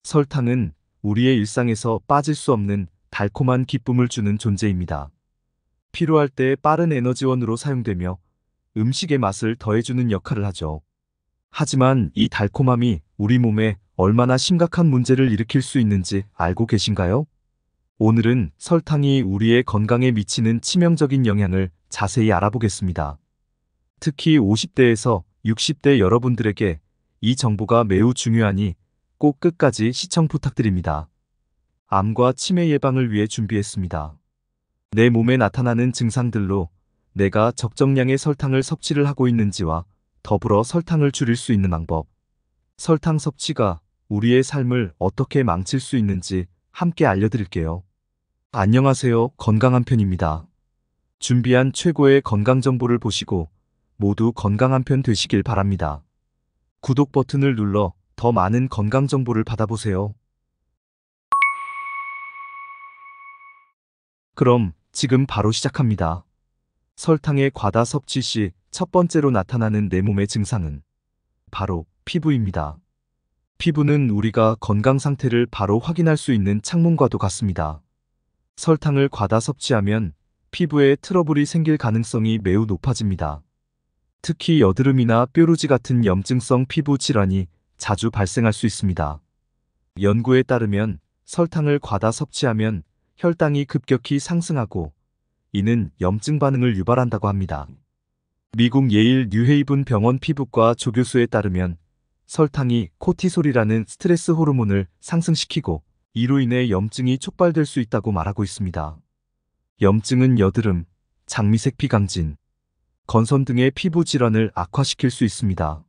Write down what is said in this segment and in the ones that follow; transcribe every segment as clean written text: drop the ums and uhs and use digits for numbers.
설탕은 우리의 일상에서 빠질 수 없는 달콤한 기쁨을 주는 존재입니다. 필요할 때 빠른 에너지원으로 사용되며 음식의 맛을 더해주는 역할을 하죠. 하지만 이 달콤함이 우리 몸에 얼마나 심각한 문제를 일으킬 수 있는지 알고 계신가요? 오늘은 설탕이 우리의 건강에 미치는 치명적인 영향을 자세히 알아보겠습니다. 특히 50대에서 60대 여러분들에게 이 정보가 매우 중요하니 꼭 끝까지 시청 부탁드립니다. 암과 치매 예방을 위해 준비했습니다. 내 몸에 나타나는 증상들로 내가 적정량의 설탕을 섭취를 하고 있는지와 더불어 설탕을 줄일 수 있는 방법, 설탕 섭취가 우리의 삶을 어떻게 망칠 수 있는지 함께 알려드릴게요. 안녕하세요. 건강한 편입니다. 준비한 최고의 건강 정보를 보시고 모두 건강한 편 되시길 바랍니다. 구독 버튼을 눌러 더 많은 건강 정보를 받아보세요. 그럼 지금 바로 시작합니다. 설탕의 과다 섭취 시 첫 번째로 나타나는 내 몸의 증상은 바로 피부입니다. 피부는 우리가 건강 상태를 바로 확인할 수 있는 창문과도 같습니다. 설탕을 과다 섭취하면 피부에 트러블이 생길 가능성이 매우 높아집니다. 특히 여드름이나 뾰루지 같은 염증성 피부 질환이 자주 발생할 수 있습니다. 연구에 따르면 설탕을 과다 섭취하면 혈당이 급격히 상승하고 이는 염증 반응을 유발한다고 합니다. 미국 예일 뉴헤이븐 병원 피부과 조교수에 따르면 설탕이 코티솔이라는 스트레스 호르몬을 상승시키고 이로 인해 염증이 촉발될 수 있다고 말하고 있습니다. 염증은 여드름, 장미색 피강진, 건선 등의 피부 질환을 악화시킬 수 있습니다.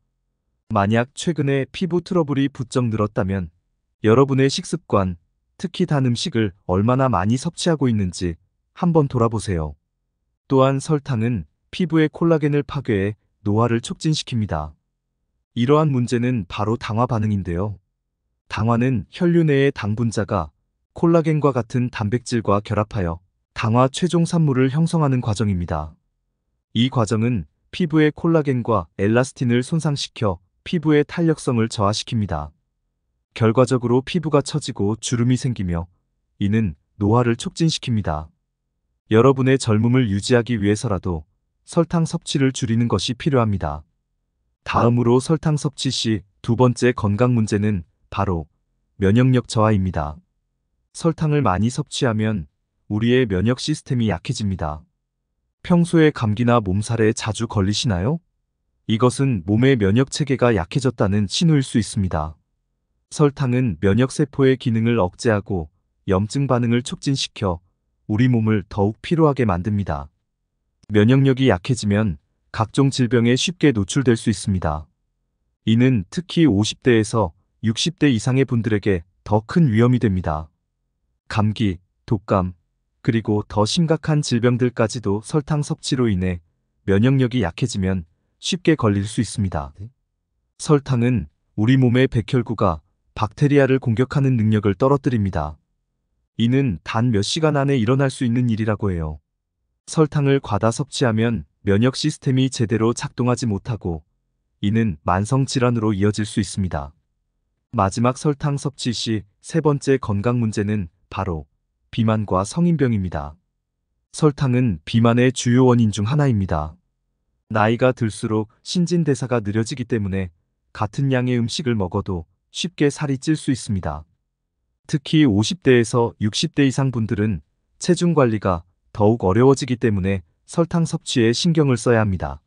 만약 최근에 피부 트러블이 부쩍 늘었다면 여러분의 식습관, 특히 단 음식을 얼마나 많이 섭취하고 있는지 한번 돌아보세요. 또한 설탕은 피부의 콜라겐을 파괴해 노화를 촉진시킵니다. 이러한 문제는 바로 당화 반응인데요. 당화는 혈류 내의 당 분자가 콜라겐과 같은 단백질과 결합하여 당화 최종 산물을 형성하는 과정입니다. 이 과정은 피부의 콜라겐과 엘라스틴을 손상시켜 피부의 탄력성을 저하시킵니다. 결과적으로 피부가 처지고 주름이 생기며 이는 노화를 촉진시킵니다. 여러분의 젊음을 유지하기 위해서라도 설탕 섭취를 줄이는 것이 필요합니다. 다음으로 설탕 섭취 시 두 번째 건강 문제는 바로 면역력 저하입니다. 설탕을 많이 섭취하면 우리의 면역 시스템이 약해집니다. 평소에 감기나 몸살에 자주 걸리시나요? 이것은 몸의 면역 체계가 약해졌다는 신호일 수 있습니다. 설탕은 면역세포의 기능을 억제하고 염증 반응을 촉진시켜 우리 몸을 더욱 피로하게 만듭니다. 면역력이 약해지면 각종 질병에 쉽게 노출될 수 있습니다. 이는 특히 50대에서 60대 이상의 분들에게 더 큰 위험이 됩니다. 감기, 독감, 그리고 더 심각한 질병들까지도 설탕 섭취로 인해 면역력이 약해지면 쉽게 걸릴 수 있습니다. 설탕은 우리 몸의 백혈구가 박테리아를 공격하는 능력을 떨어뜨립니다. 이는 단 몇 시간 안에 일어날 수 있는 일이라고 해요. 설탕을 과다 섭취하면 면역 시스템이 제대로 작동하지 못하고 이는 만성 질환으로 이어질 수 있습니다. 마지막 설탕 섭취 시 세 번째 건강 문제는 바로 비만과 성인병입니다. 설탕은 비만의 주요 원인 중 하나입니다. 나이가 들수록 신진대사가 느려지기 때문에 같은 양의 음식을 먹어도 쉽게 살이 찔 수 있습니다. 특히 50대에서 60대 이상 분들은 체중 관리가 더욱 어려워지기 때문에 설탕 섭취에 신경을 써야 합니다.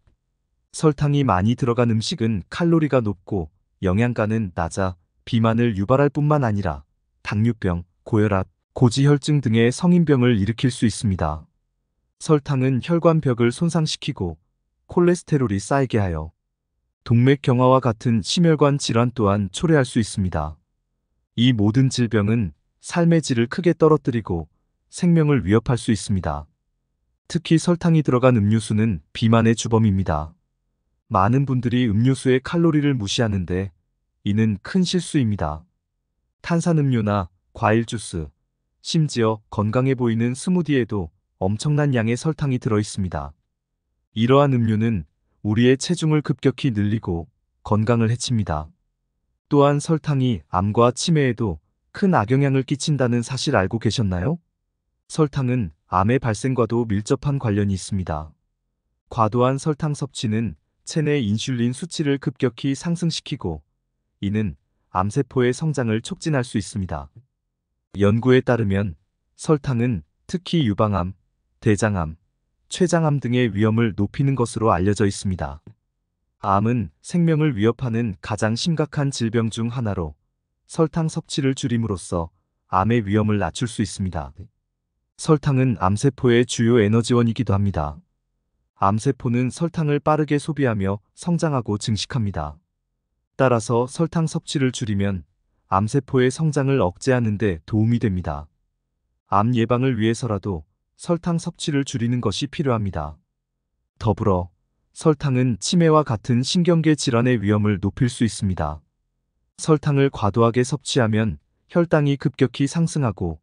설탕이 많이 들어간 음식은 칼로리가 높고 영양가는 낮아 비만을 유발할 뿐만 아니라 당뇨병, 고혈압, 고지혈증 등의 성인병을 일으킬 수 있습니다. 설탕은 혈관벽을 손상시키고 콜레스테롤이 쌓이게 하여 동맥경화와 같은 심혈관 질환 또한 초래할 수 있습니다. 이 모든 질병은 삶의 질을 크게 떨어뜨리고 생명을 위협할 수 있습니다. 특히 설탕이 들어간 음료수는 비만의 주범입니다. 많은 분들이 음료수의 칼로리를 무시하는데 이는 큰 실수입니다. 탄산음료나 과일 주스, 심지어 건강해 보이는 스무디에도 엄청난 양의 설탕이 들어 있습니다. 이러한 음료는 우리의 체중을 급격히 늘리고 건강을 해칩니다. 또한 설탕이 암과 치매에도 큰 악영향을 끼친다는 사실 알고 계셨나요? 설탕은 암의 발생과도 밀접한 관련이 있습니다. 과도한 설탕 섭취는 체내 인슐린 수치를 급격히 상승시키고 이는 암세포의 성장을 촉진할 수 있습니다. 연구에 따르면 설탕은 특히 유방암, 대장암, 췌장암 등의 위험을 높이는 것으로 알려져 있습니다. 암은 생명을 위협하는 가장 심각한 질병 중 하나로 설탕 섭취를 줄임으로써 암의 위험을 낮출 수 있습니다. 설탕은 암세포의 주요 에너지원이기도 합니다. 암세포는 설탕을 빠르게 소비하며 성장하고 증식합니다. 따라서 설탕 섭취를 줄이면 암세포의 성장을 억제하는 데 도움이 됩니다. 암 예방을 위해서라도 설탕 섭취를 줄이는 것이 필요합니다. 더불어 설탕은 치매와 같은 신경계 질환의 위험을 높일 수 있습니다. 설탕을 과도하게 섭취하면 혈당이 급격히 상승하고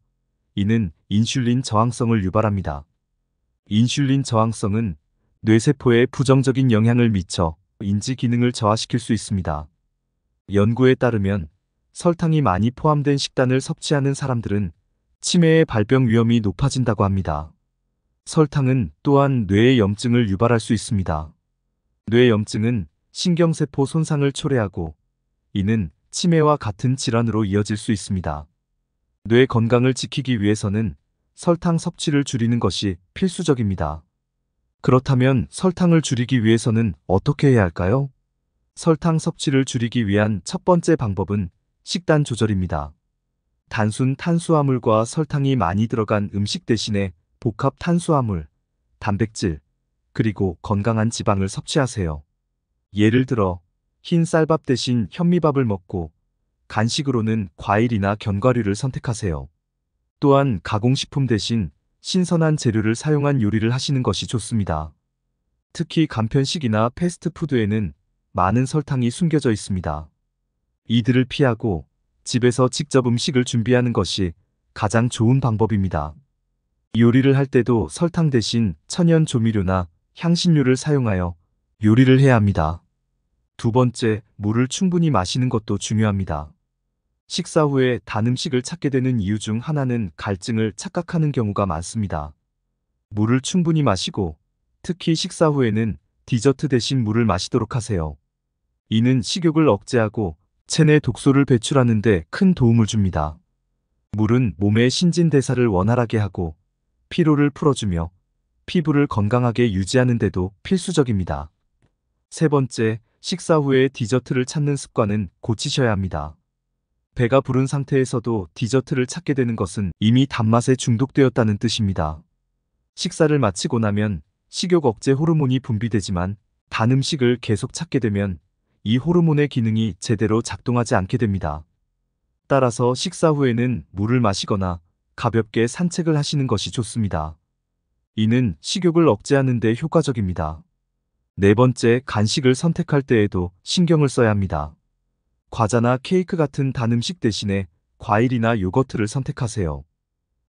이는 인슐린 저항성을 유발합니다. 인슐린 저항성은 뇌세포에 부정적인 영향을 미쳐 인지 기능을 저하시킬 수 있습니다. 연구에 따르면 설탕이 많이 포함된 식단을 섭취하는 사람들은 치매의 발병 위험이 높아진다고 합니다. 설탕은 또한 뇌의 염증을 유발할 수 있습니다. 뇌염증은 신경세포 손상을 초래하고 이는 치매와 같은 질환으로 이어질 수 있습니다. 뇌 건강을 지키기 위해서는 설탕 섭취를 줄이는 것이 필수적입니다. 그렇다면 설탕을 줄이기 위해서는 어떻게 해야 할까요? 설탕 섭취를 줄이기 위한 첫 번째 방법은 식단 조절입니다. 단순 탄수화물과 설탕이 많이 들어간 음식 대신에 복합 탄수화물, 단백질, 그리고 건강한 지방을 섭취하세요. 예를 들어 흰 쌀밥 대신 현미밥을 먹고 간식으로는 과일이나 견과류를 선택하세요. 또한 가공식품 대신 신선한 재료를 사용한 요리를 하시는 것이 좋습니다. 특히 간편식이나 패스트푸드에는 많은 설탕이 숨겨져 있습니다. 이들을 피하고 집에서 직접 음식을 준비하는 것이 가장 좋은 방법입니다. 요리를 할 때도 설탕 대신 천연 조미료나 향신료를 사용하여 요리를 해야 합니다. 두 번째, 물을 충분히 마시는 것도 중요합니다. 식사 후에 단 음식을 찾게 되는 이유 중 하나는 갈증을 착각하는 경우가 많습니다. 물을 충분히 마시고 특히 식사 후에는 디저트 대신 물을 마시도록 하세요. 이는 식욕을 억제하고 체내 독소를 배출하는 데 큰 도움을 줍니다. 물은 몸의 신진대사를 원활하게 하고 피로를 풀어주며 피부를 건강하게 유지하는 데도 필수적입니다. 세 번째, 식사 후에 디저트를 찾는 습관은 고치셔야 합니다. 배가 부른 상태에서도 디저트를 찾게 되는 것은 이미 단맛에 중독되었다는 뜻입니다. 식사를 마치고 나면 식욕 억제 호르몬이 분비되지만 단 음식을 계속 찾게 되면 이 호르몬의 기능이 제대로 작동하지 않게 됩니다. 따라서 식사 후에는 물을 마시거나 가볍게 산책을 하시는 것이 좋습니다. 이는 식욕을 억제하는 데 효과적입니다. 네 번째, 간식을 선택할 때에도 신경을 써야 합니다. 과자나 케이크 같은 단 음식 대신에 과일이나 요거트를 선택하세요.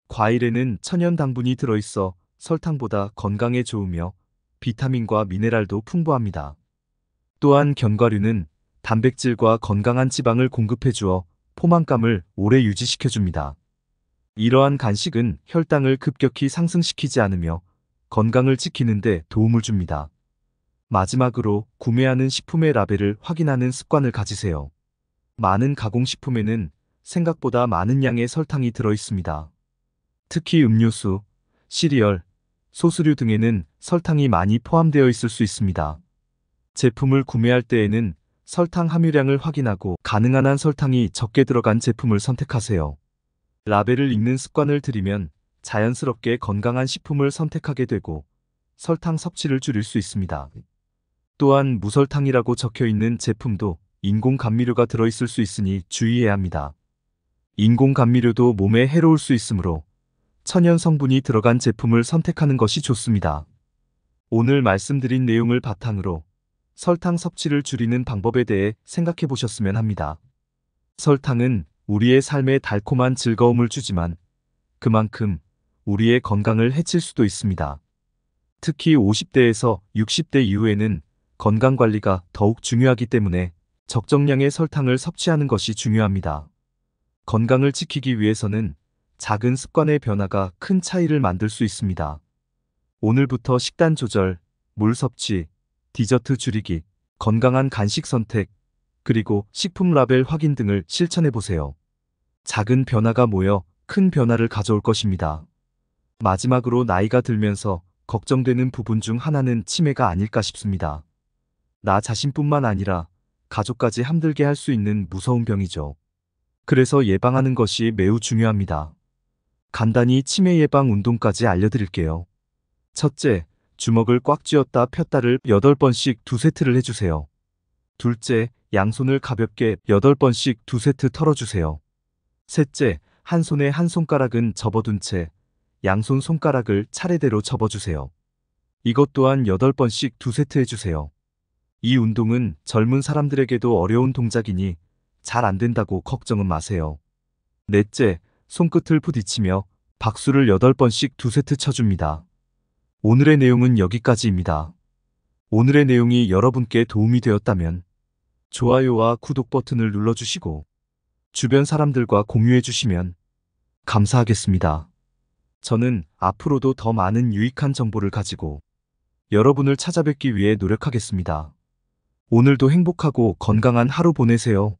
과일에는 천연 당분이 들어있어 설탕보다 건강에 좋으며 비타민과 미네랄도 풍부합니다. 또한 견과류는 단백질과 건강한 지방을 공급해 주어 포만감을 오래 유지시켜줍니다. 이러한 간식은 혈당을 급격히 상승시키지 않으며 건강을 지키는 데 도움을 줍니다. 마지막으로 구매하는 식품의 라벨을 확인하는 습관을 가지세요. 많은 가공식품에는 생각보다 많은 양의 설탕이 들어있습니다. 특히 음료수, 시리얼, 소스류 등에는 설탕이 많이 포함되어 있을 수 있습니다. 제품을 구매할 때에는 설탕 함유량을 확인하고 가능한 한 설탕이 적게 들어간 제품을 선택하세요. 라벨을 읽는 습관을 들이면 자연스럽게 건강한 식품을 선택하게 되고 설탕 섭취를 줄일 수 있습니다. 또한 무설탕이라고 적혀 있는 제품도 인공 감미료가 들어있을 수 있으니 주의해야 합니다. 인공 감미료도 몸에 해로울 수 있으므로 천연 성분이 들어간 제품을 선택하는 것이 좋습니다. 오늘 말씀드린 내용을 바탕으로 설탕 섭취를 줄이는 방법에 대해 생각해 보셨으면 합니다. 설탕은 우리의 삶에 달콤한 즐거움을 주지만 그만큼 우리의 건강을 해칠 수도 있습니다. 특히 50대에서 60대 이후에는 건강관리가 더욱 중요하기 때문에 적정량의 설탕을 섭취하는 것이 중요합니다. 건강을 지키기 위해서는 작은 습관의 변화가 큰 차이를 만들 수 있습니다. 오늘부터 식단 조절, 물 섭취, 디저트 줄이기, 건강한 간식 선택, 그리고 식품 라벨 확인 등을 실천해 보세요. 작은 변화가 모여 큰 변화를 가져올 것입니다. 마지막으로 나이가 들면서 걱정되는 부분 중 하나는 치매가 아닐까 싶습니다. 나 자신뿐만 아니라 가족까지 힘들게 할 수 있는 무서운 병이죠. 그래서 예방하는 것이 매우 중요합니다. 간단히 치매 예방 운동까지 알려드릴게요. 첫째, 주먹을 꽉 쥐었다 폈다를 8번씩 2세트를 해주세요. 둘째, 양손을 가볍게 8번씩 2세트 털어주세요. 셋째, 한 손에 한 손가락은 접어둔 채 양손 손가락을 차례대로 접어주세요. 이것 또한 8번씩 2세트 해주세요. 이 운동은 젊은 사람들에게도 어려운 동작이니 잘 안 된다고 걱정은 마세요. 넷째, 손끝을 부딪히며 박수를 8번씩 2세트 쳐줍니다. 오늘의 내용은 여기까지입니다. 오늘의 내용이 여러분께 도움이 되었다면 좋아요와 구독 버튼을 눌러주시고 주변 사람들과 공유해 주시면 감사하겠습니다. 저는 앞으로도 더 많은 유익한 정보를 가지고 여러분을 찾아뵙기 위해 노력하겠습니다. 오늘도 행복하고 건강한 하루 보내세요.